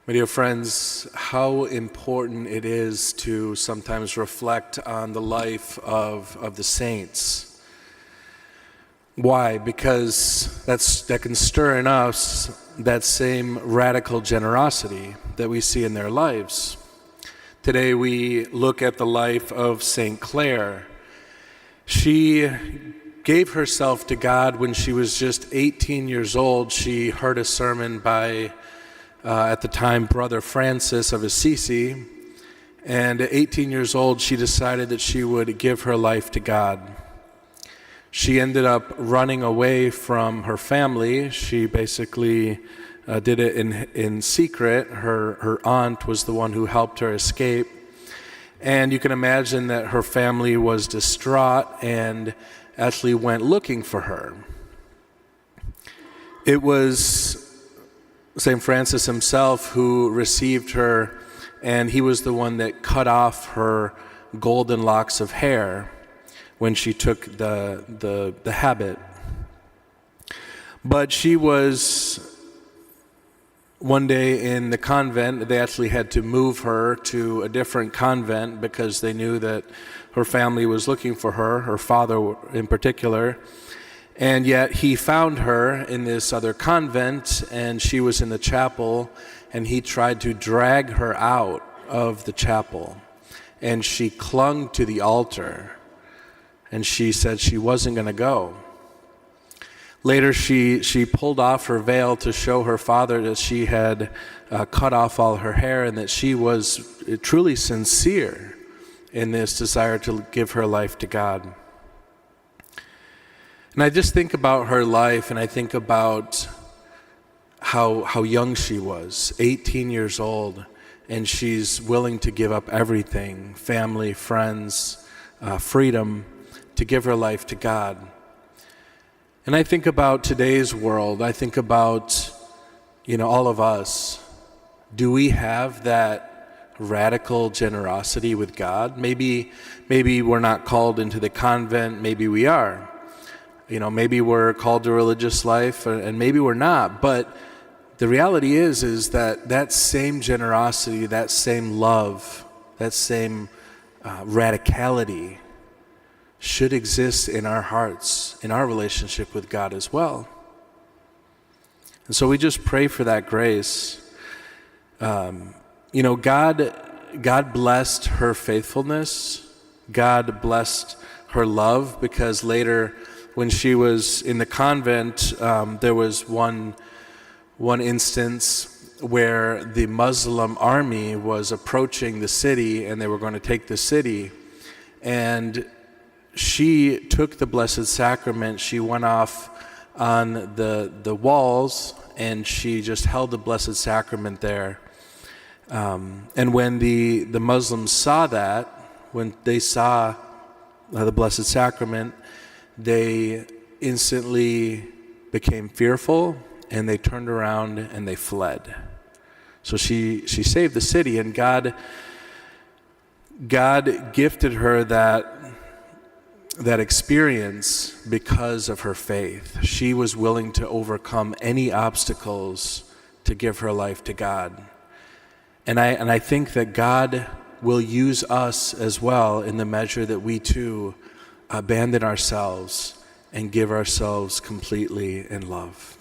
My dear friends, how important it is to sometimes reflect on the life of the saints. Why? Because that can stir in us that same radical generosity that we see in their lives. Today we look at the life of St. Clare. She gave herself to God when she was just 18 years old. She heard a sermon by at the time, Brother Francis of Assisi, and at 18 years old, she decided that she would give her life to God. She ended up running away from her family. She basically did it in secret. Her aunt was the one who helped her escape. And you can imagine that her family was distraught and actually went looking for her. It was St. Francis himself who received her, and he was the one that cut off her golden locks of hair when she took the habit. But she was one day in the convent. They actually had to move her to a different convent because they knew that her family was looking for her father in particular. And yet he found her in this other convent, and she was in the chapel, and he tried to drag her out of the chapel. And she clung to the altar, and she said she wasn't going to go. Later she pulled off her veil to show her father that she had cut off all her hair and that she was truly sincere in this desire to give her life to God. And I just think about her life, and I think about how young she was, 18 years old, and she's willing to give up everything, family, friends, freedom, to give her life to God. And I think about today's world. I think about, all of us. Do we have that radical generosity with God? Maybe we're not called into the convent, maybe we are. Maybe we're called to religious life, and maybe we're not. But the reality is that same generosity, that same love, that same radicality should exist in our hearts, in our relationship with God as well. And so we just pray for that grace. God blessed her faithfulness. God blessed her love, because later, when she was in the convent, there was one instance where the Muslim army was approaching the city, and they were going to take the city. And she took the Blessed Sacrament. She went off on the walls, and she just held the Blessed Sacrament there. And when the Muslims saw that, when they saw the Blessed Sacrament, they instantly became fearful, and they turned around and they fled. So she saved the city, and God gifted her that experience because of her faith. She was willing to overcome any obstacles to give her life to God. And I think that God will use us as well in the measure that we too abandon ourselves and give ourselves completely in love.